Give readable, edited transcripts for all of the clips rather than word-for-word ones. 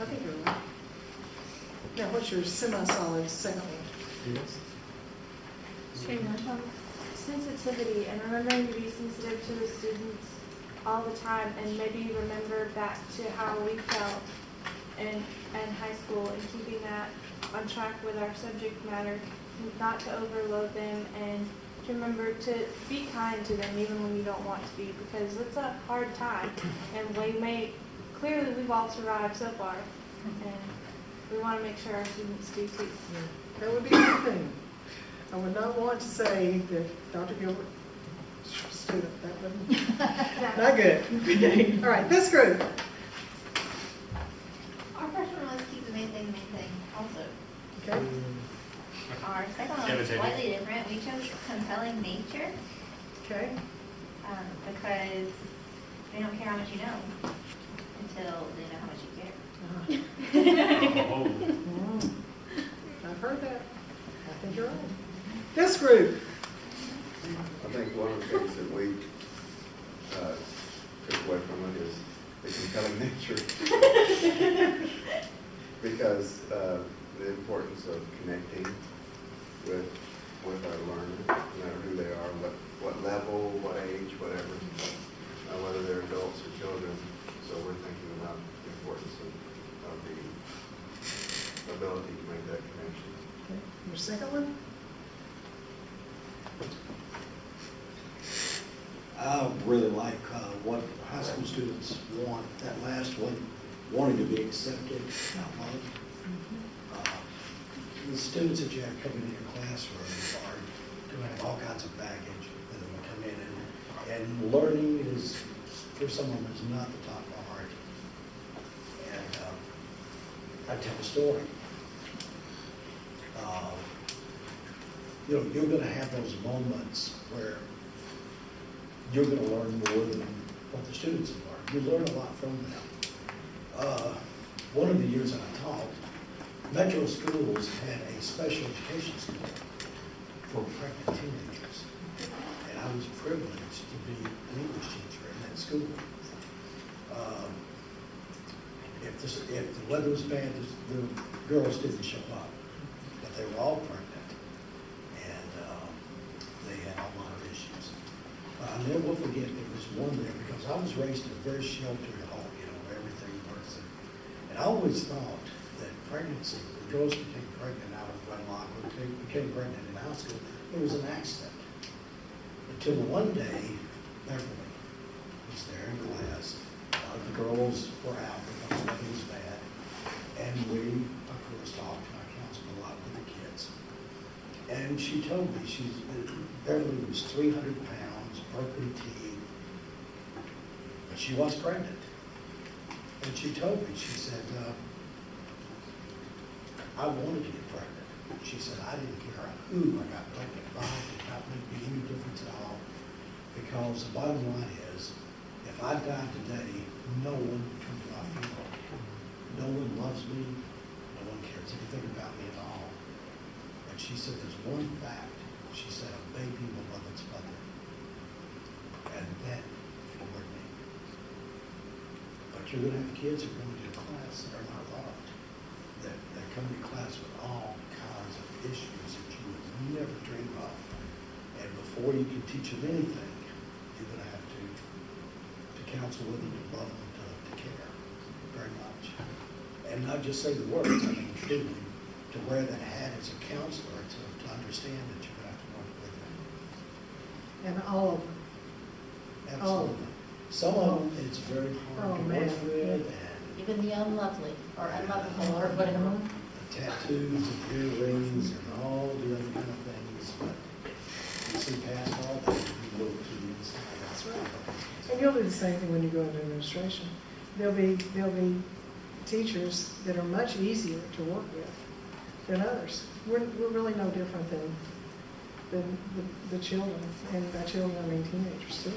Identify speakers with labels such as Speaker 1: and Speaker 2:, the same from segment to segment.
Speaker 1: I think you're right. Now, what's your semi-solid second one?
Speaker 2: Yes.
Speaker 3: Sensitivity and remembering to be sensitive to the students all the time, and maybe remember back to how we felt in high school and keeping that on track with our subject matter, not to overload them, and to remember to be kind to them even when you don't want to be, because it's a hard time, and clearly we've all survived so far, and we want to make sure our students do too.
Speaker 1: Yeah, that would be a good thing. I would not want to say that Dr. Gilbert, student, that wouldn't, not good. Okay. All right, this group.
Speaker 4: Our first one was keep the main thing also.
Speaker 1: Okay.
Speaker 4: Our second one was slightly different. We chose compelling nature
Speaker 1: Okay.
Speaker 4: because they don't care how much you know until they know how much you care.
Speaker 1: Mm. I've heard that. I think you're right. This group.
Speaker 5: I think one of the things that we took away from it is the compelling nature. Because the importance of connecting with our learner, no matter who they are, what level, what age, whatever, whether they're adults or children. So we're thinking about the importance of the ability to make that connection.
Speaker 1: Okay. Your second one?
Speaker 2: I really like what high school students want, that last one, wanting to be accepted, not loved. The students that you have coming in your classroom are going to have all kinds of baggage that will come in, and learning is, for some of them, is not the top priority. And I tell a story. You're going to have those moments where you're going to learn more than what the students have learned. You learn a lot from them. One of the years that I taught, Metro Schools had a special education school for pregnant teenagers. And I was privileged to be an English teacher in that school. If the weather was bad, the girls didn't show up, but they were all pregnant. And they had a lot of issues. I'll never will forget, there was one there, because I was raised in a very sheltered home, where everything works. And I always thought that pregnancy, when girls became pregnant out of wedlock, or became pregnant in high school, it was an accident. Until one day, Beverly was there in class. The girls were out because the weather was bad. And we, of course, talked, and I counseled a lot with the kids. And she told me, Beverly was 300 pounds, broken teeth, but she was pregnant. And she told me, she said, I wanted to get pregnant. She said, I didn't care who I got pregnant by, it did not make me any difference at all, because the bottom line is, if I died today, no one would come to my funeral. No one loves me, no one cares anything about me at all. And she said, there's one fact. She said, a baby will love its mother. And that floored me. But you're going to have kids who are going to class that are not loved. That come to class with all kinds of issues that you would never dream of. And before you can teach them anything, you're going to have to counsel with them, to love them, to care very much. And not just say the words, I mean truly, to wear that hat as a counselor, to understand that you're going to have to work with them.
Speaker 1: And all of them.
Speaker 2: Absolutely. Some of them, it's very hard to work with, and
Speaker 6: Even the unlovely or unlovable or whatever.
Speaker 2: the tattoos and earrings and all the other kind of things, but you see past all that, you look to the inside.
Speaker 1: That's right. And you'll do the same thing when you go into administration. There'll be teachers that are much easier to work with than others. We're really no different than the children, and by children I mean teenagers too.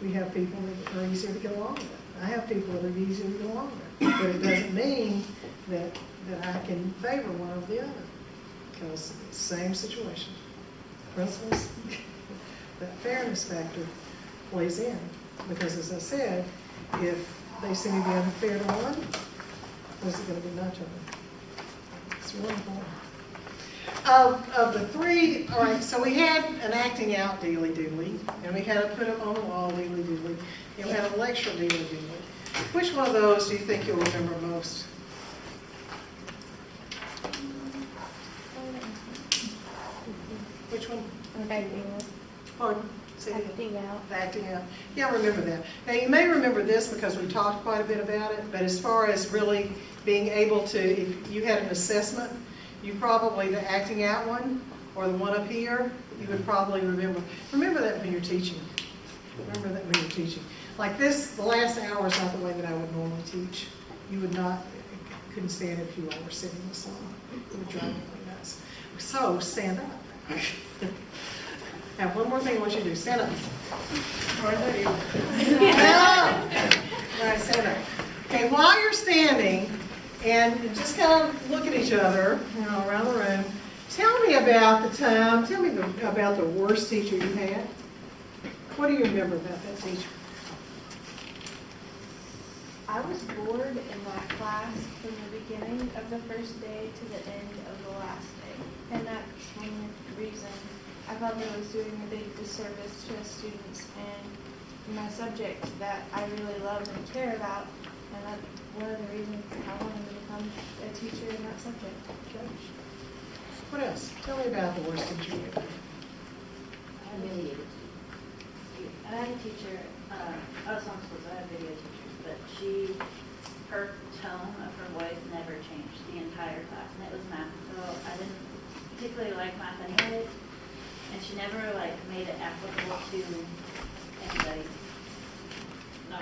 Speaker 1: We have people that are easier to get along with. I have people that are easier to get along with, but it doesn't mean that I can favor one over the other, because same situation. Principles, that fairness factor plays in, because as I said, if they see me being unfair to one, Or is it gonna be my turn? It's really important. Of the three, all right, so we had an acting out dealy doodly, and we had a put up on the wall dealy doodly, and we had a lecture dealy doodly. Which one of those do you think you'll remember most? Which one? Pardon? Say it again.
Speaker 3: Acting out.
Speaker 1: Acting out. Yeah, remember that. Now, you may remember this because we talked quite a bit about it, but as far as really being able to, if you had an assessment, you probably, the acting out one, or the one up here, you would probably remember. Remember that when you're teaching. Remember that when you're teaching. Like this, the last hour is not the way that I would normally teach. You would not, couldn't stand it if you all were sitting this long. It would drive me nuts. So, stand up. Now, one more thing I want you to do. Stand up. All right, stand up. Okay, while you're standing, and just kind of look at each other, around the room, tell me about the time, about the worst teacher you had. What do you remember about that teacher?
Speaker 3: I was bored in that class from the beginning of the first day to the end of the last day. And that's one reason I felt that I was doing a big disservice to the students and my subject that I really love and care about. And that's one of the reasons I wanted to become a teacher in that subject.
Speaker 1: Okay. What else? Tell me about the worst teacher you ever had.
Speaker 6: Humiliated.
Speaker 7: I had a teacher, I was homeschooled, so I had video teachers, but her tone of her voice never changed the entire class, and it was math, so I didn't particularly like math anyway, and she never made it applicable to anybody. No,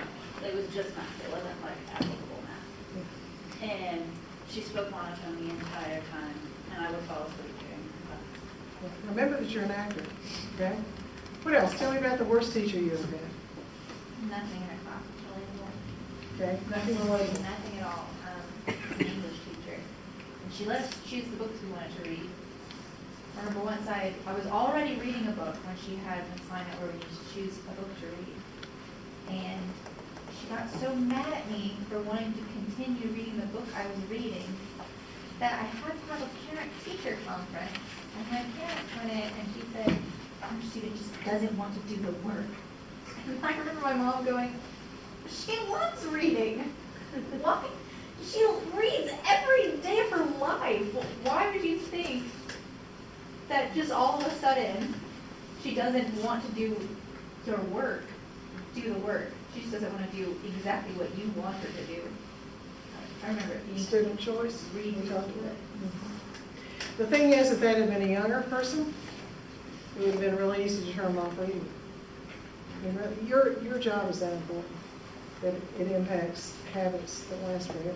Speaker 7: it was just math, it wasn't applicable math. And she spoke monotone the entire time, and I would fall asleep during class.
Speaker 1: Remember that you're an actor, okay? What else? Tell me about the worst teacher you ever had.
Speaker 4: Nothing in her class was relatable.
Speaker 1: Okay, nothing related.
Speaker 4: Nothing at all. An English teacher. And she let us choose the books we wanted to read. I remember once I was already reading a book when she had an assignment where we just choose a book to read. And she got so mad at me for wanting to continue reading the book I was reading that I had to have a parent-teacher conference. And my parents went in and she said, our student just doesn't want to do the work. And I remember my mom going, she loves reading. Why? She reads every day of her life. Why would you think that just all of a sudden she doesn't want to do the work? She just doesn't want to do exactly what you want her to do. I remember it being
Speaker 1: Student choice.
Speaker 4: really
Speaker 1: We talked about
Speaker 4: ridiculous.
Speaker 1: it. The thing is, if that had been a younger person, it would have been really easy to turn them off reading. I mean, really, your job is that important, that it impacts habits that last forever.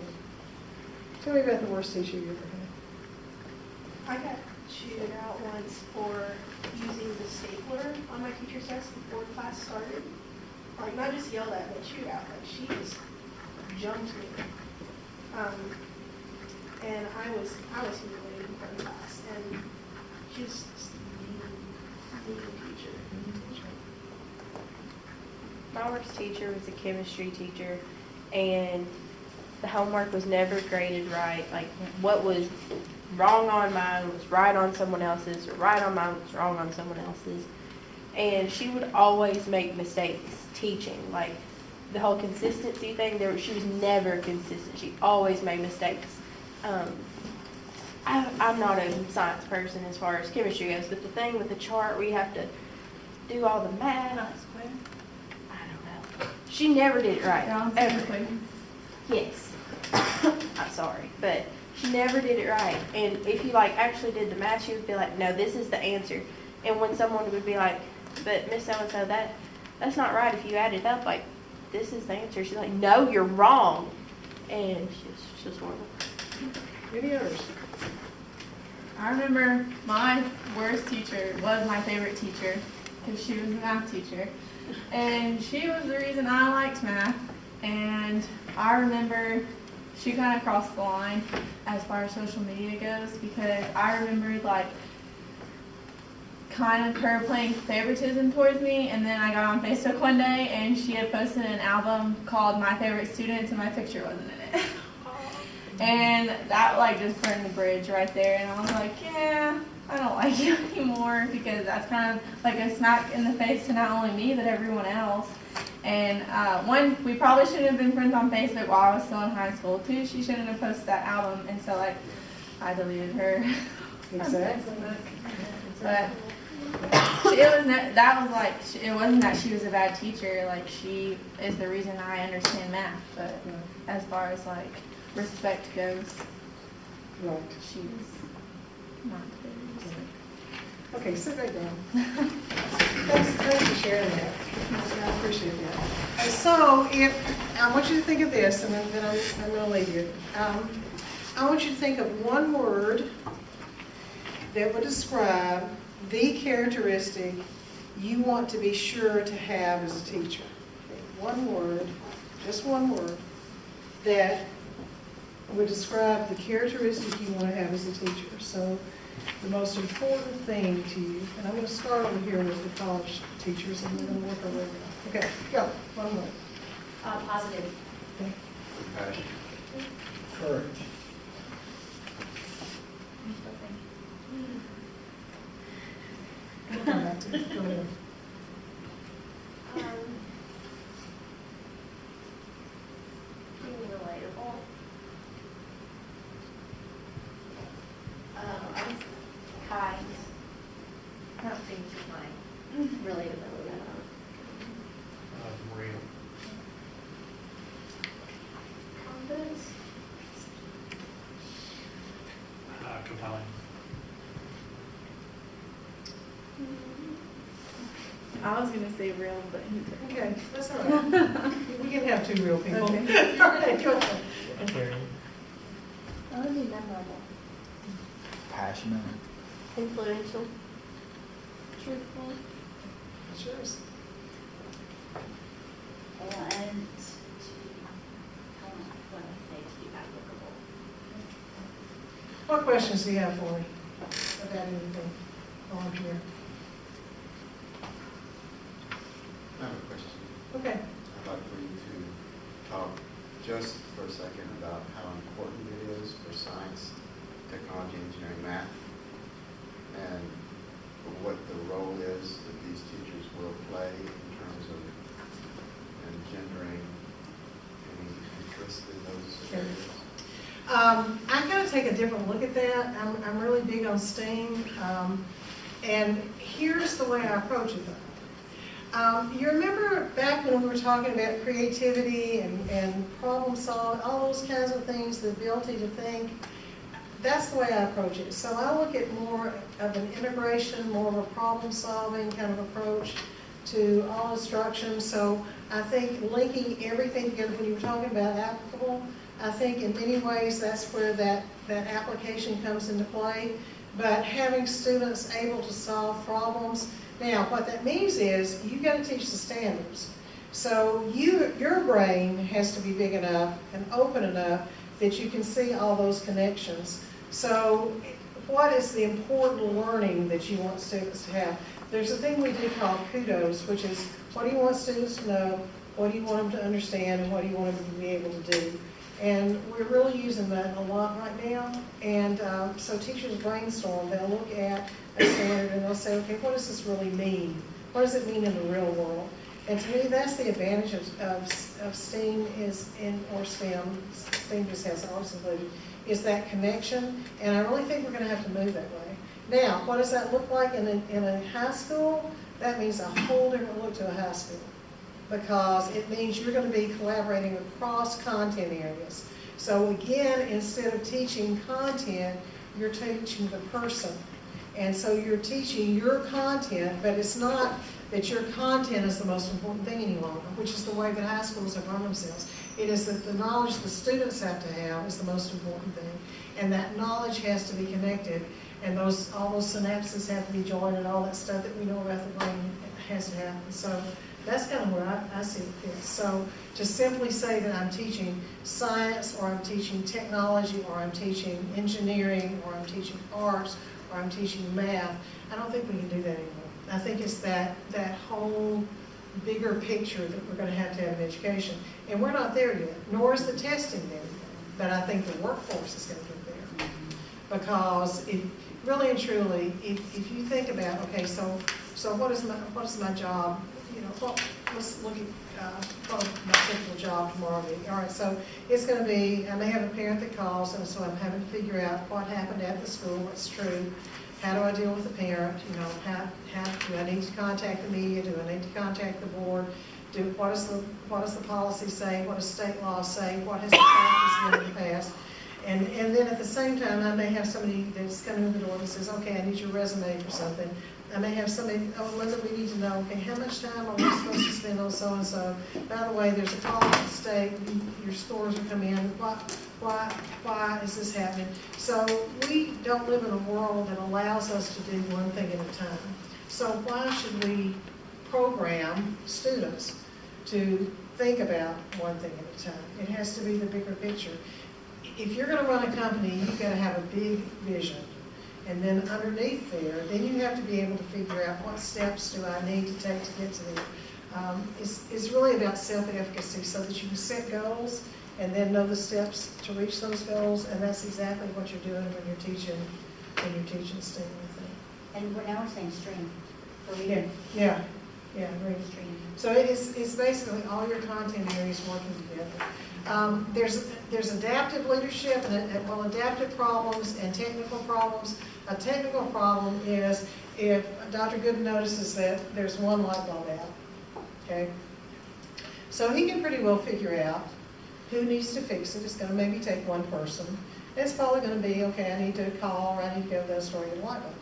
Speaker 1: Tell me about the worst teacher you ever had.
Speaker 8: I got chewed out once for using the stapler on my teacher's desk before class started. Not just yelled at, but chewed out. She just jumped me. And I was humiliated in front of class. And she was just a mean teacher.
Speaker 9: My worst teacher was a chemistry teacher, and the homework was never graded right. Like, what was wrong on mine was right on someone else's, or right on mine was wrong on someone else's. And she would always make mistakes teaching. Like, the whole consistency thing, she was never consistent. She always made mistakes. I'm not a science person as far as chemistry goes, but the thing with the chart where you have to do all the math, I don't know. She never did it right, ever. Yes. I'm sorry, but she never did it right. And if you actually did the math, she would be like, no, this is the answer. And when someone would be like, but Miss So-and-so, that's not right. If you add it up, this is the answer. She's like, no, you're wrong. And she's just horrible.
Speaker 1: Any others?
Speaker 10: I remember my worst teacher was my favorite teacher because she was a math teacher. And she was the reason I liked math. And I remember she kind of crossed the line as far as social media goes because I remembered kind of her playing favoritism towards me, and then I got on Facebook one day and she had posted an album called My Favorite Students and my picture wasn't in it. And that like just burned the bridge right there. And I was like, yeah, I don't like you anymore, because that's kind of like a smack in the face to not only me, but everyone else. And one, we probably shouldn't have been friends on Facebook while I was still in high school. Two, she shouldn't have posted that album. And so like, I deleted her.
Speaker 1: Exactly.
Speaker 10: But it wasn't that she was a bad teacher. Like, she is the reason I understand math. But as far as like respect goes,
Speaker 1: Right.
Speaker 10: she was not very respectful.
Speaker 1: Okay, sit right down. Thanks for sharing that. I appreciate that. So I want you to think of this, and then I'm going to leave you. I want you to think of one word that would describe the characteristic you want to be sure to have as a teacher. Okay, one word, just one word, that would describe the characteristic you want to have as a teacher. So the most important thing to you, and I'm going to start over here with the college teachers, and we're going to work our way down. Okay, go, one word.
Speaker 6: Positive.
Speaker 1: Okay.
Speaker 5: Compassion.
Speaker 2: Courage.
Speaker 1: We'll come back to it. Go ahead.
Speaker 6: Being relatable. I was kind. I don't think my relatability.
Speaker 2: Real.
Speaker 8: Confidence.
Speaker 2: Compelling.
Speaker 10: I was gonna say real, but he took it.
Speaker 1: Okay, that's all right. We can have two real people.
Speaker 10: Okay.
Speaker 1: All right, go ahead.
Speaker 9: That would be memorable.
Speaker 11: Passionate.
Speaker 9: Influential. Truthful.
Speaker 1: It's yours.
Speaker 7: And to be, I don't know what I say, to be applicable.
Speaker 1: What questions do you have for me about anything while I'm here?
Speaker 5: I have a question.
Speaker 1: Okay.
Speaker 5: I'd like for you to talk just for a second about how important it is for science, technology, engineering, math, and what the role is that these teachers will play in terms of engendering any interest in those areas.
Speaker 1: I kind of take a different look at that. I'm really big on STEAM, and here's the way I approach it though. You remember back when we were talking about creativity and problem solving, all those kinds of things, the ability to think? That's the way I approach it. So I look at more of an integration, more of a problem solving kind of approach to all instruction. So I think linking everything together, when you were talking about applicable, I think in many ways that's where that application comes into play. But having students able to solve problems. Now, what that means is you got to teach the standards. So your brain has to be big enough and open enough that you can see all those connections. So what is the important learning that you want students to have? There's a thing we do called kudos, which is what do you want students to know, what do you want them to understand, and what do you want them to be able to do? And we're really using that a lot right now. And so teachers brainstorm, they'll look at a standard and they'll say, okay, what does this really mean? What does it mean in the real world? And to me, that's the advantage of STEAM or STEM. STEAM just has arts included, is that connection. And I really think we're going to have to move that way. Now, what does that look like in a high school? That means a whole different look to a high school, because it means you're going to be collaborating across content areas. So again, instead of teaching content, you're teaching the person. And so you're teaching your content, but it's not that your content is the most important thing any longer, which is the way that high schools have run themselves. It is that the knowledge the students have to have is the most important thing. And that knowledge has to be connected, and all those synapses have to be joined, and all that stuff that we know about the brain has to happen. So that's kind of where I see it fits. So to simply say that I'm teaching science, or I'm teaching technology, or I'm teaching engineering, or I'm teaching arts, or I'm teaching math, I don't think we can do that anymore. I think it's that whole bigger picture that we're going to have in education. And we're not there yet, nor is the testing there yet. but I think the workforce is gonna get there. Because it, really and truly, if you think about, okay, so what is my job, you know, let's look at, what my typical job tomorrow be. All right, so it's gonna be, I may have a parent that calls, and so I'm having to figure out what happened at the school, what's true. How do I deal with the parent, you know, how do I need to contact the media, do I need to contact the board? What does the policy say, what does state law say, what has the practice been in the past? And then at the same time, I may have somebody that's coming in the door that says, okay, I need your resume for something. I may have somebody, oh, Linda, we need to know, okay, how much time are we supposed to spend on so-and-so? By the way, there's a call at the state, your scores are coming in, why is this happening? So we don't live in a world that allows us to do one thing at a time. So why should we program students to think about one thing at a time? It has to be the bigger picture. If you're gonna run a company, you've gotta have a big vision. And then underneath there, then you have to be able to figure out what steps do I need to take to get to there. It's really about self-efficacy so that you can set goals and then know the steps to reach those goals, and that's exactly what you're doing when you're teaching STEAM, I think.
Speaker 6: And now we're saying stream. So we
Speaker 1: Yeah, great.
Speaker 6: stream.
Speaker 1: So it's basically all your content areas working together. There's adaptive leadership and adaptive problems and technical problems. A technical problem is if Dr. Good notices that there's one light bulb out, okay? So he can pretty well figure out who needs to fix it. It's gonna maybe take one person. It's probably gonna be, okay, I need to call or I need to go to this story and light bulb.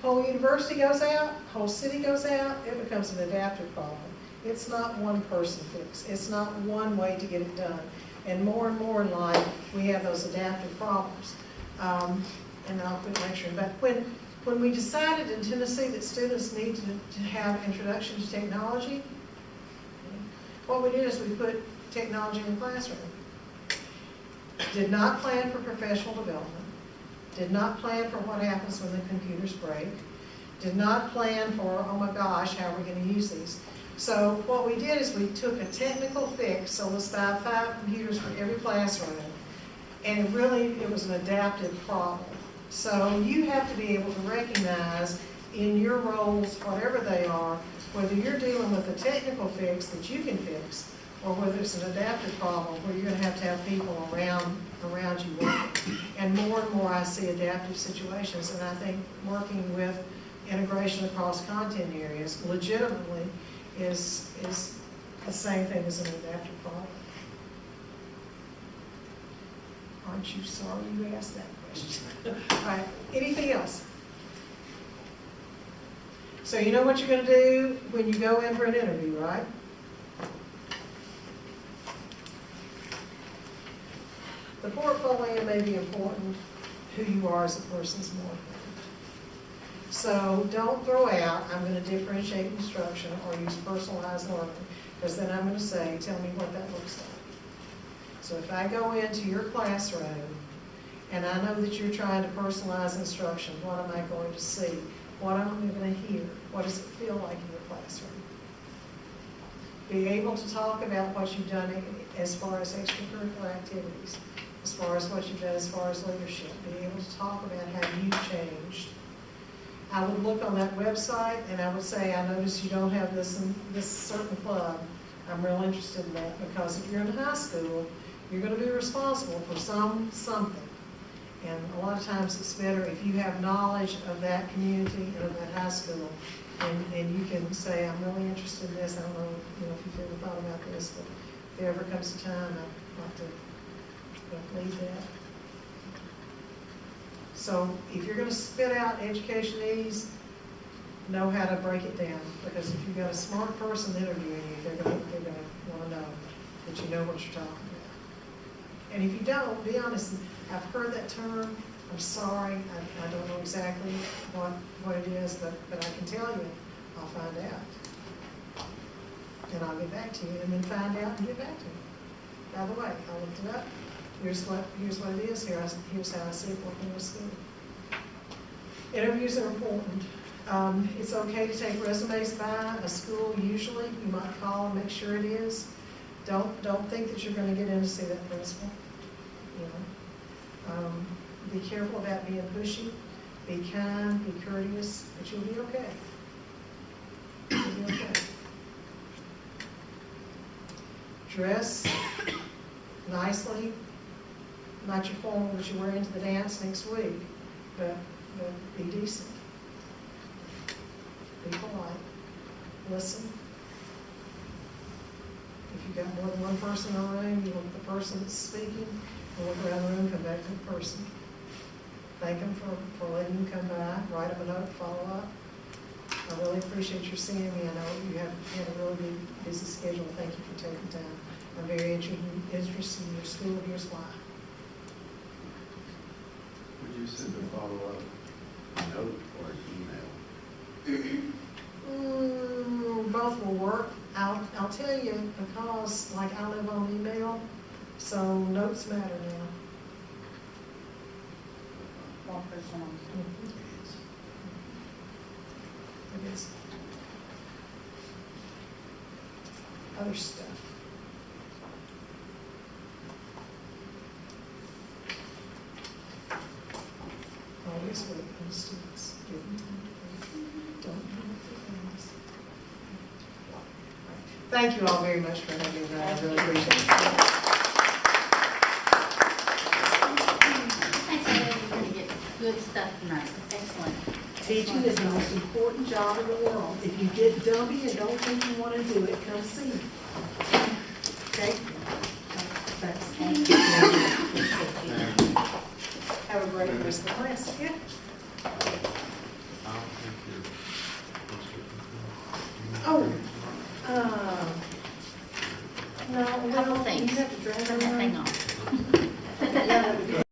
Speaker 1: Whole university goes out, whole city goes out, it becomes an adaptive problem. It's not one person fix. It's not one way to get it done. And more in life, we have those adaptive problems. And I'll quit lecturing. But when we decided in Tennessee that students need to have introduction to technology, what we did is we put technology in the classroom. Did not plan for professional development. Did not plan for what happens when the computers break. Did not plan for, oh my gosh, how are we going to use these? So what we did is we took a technical fix, so let's buy 5 computers for every classroom, and it was an adaptive problem. So you have to be able to recognize in your roles, whatever they are, whether you're dealing with a technical fix that you can fix, or whether it's an adaptive problem where you're going to have people around you working. And more I see adaptive situations, and I think working with integration across content areas legitimately is the same thing as an adaptive problem. Aren't you sorry you asked that question? All right, anything else? So you know what you're going to do when you go in for an interview, right? The portfolio may be important, who you are as a person is more important. So don't throw out, I'm going to differentiate instruction or use personalized learning, because then I'm going to say, tell me what that looks like. So if I go into your classroom and I know that you're trying to personalize instruction, what am I going to see? What am I going to hear? What does it feel like in your classroom? Be able to talk about what you've done as far as extracurricular activities, as far as what you've done as far as leadership. Be able to talk about how you've changed. I would look on that website and I would say, I notice you don't have this certain club. I'm real interested in that, because if you're in high school, you're going to be responsible for something. And a lot of times it's better if you have knowledge of that community and of that high school, and you can say, I'm really interested in this. I don't know, if you've ever thought about this, but if there ever comes a time, I'd like to lead that. So if you're going to spit out education needs, know how to break it down, because if you've got a smart person interviewing you, they're going to want to know that you know what you're talking about. And if you don't, be honest. I've heard that term. I'm sorry. I don't know exactly what it is, but I can tell you. I'll find out. And I'll get back to you, and then find out and get back to you. By the way, I looked it up. Here's what it is. Here's how I see it working with school. Interviews are important. It's okay to take resumes by a school. Usually, you might call and make sure it is. Don't think that you're going to get in to see that principal. you know. Be careful about being pushy, be kind, be courteous, but you'll be okay. You'll be okay. Dress nicely, not your formal that you wear into the dance next week, but be decent. Be polite, listen. If you've got more than one person in the room, you look at the person that's speaking, and look around the room, come back to the person. Thank them for letting you come by, write them a note, follow up. I really appreciate your seeing me. I know you have had a really busy schedule. Thank you for taking time. I'm very interested in your school. Here's why.
Speaker 5: Would you send a follow-up note or an email?
Speaker 1: Both will work. I'll tell you, because like I live on email, so notes matter now.
Speaker 7: One person on.
Speaker 1: It is. Other stuff. Always wait for the students. Give them time to think. Don't panic for things. Thank you all very much for having me. I really appreciate it.
Speaker 7: Thanks, everybody. You're gonna get good stuff tonight. Excellent.
Speaker 1: Teaching is the most important job in the world. If you get dumpy and don't think you want to do it, come see me. Okay? Thanks. Have a great rest of the class. Yeah.
Speaker 5: I'll take your district.
Speaker 1: Oh, no,
Speaker 7: Couple
Speaker 1: well,
Speaker 7: things.
Speaker 1: you have to drag
Speaker 7: Turn
Speaker 1: them
Speaker 7: that thing
Speaker 1: on.
Speaker 7: off.
Speaker 1: Yeah, that'd be good.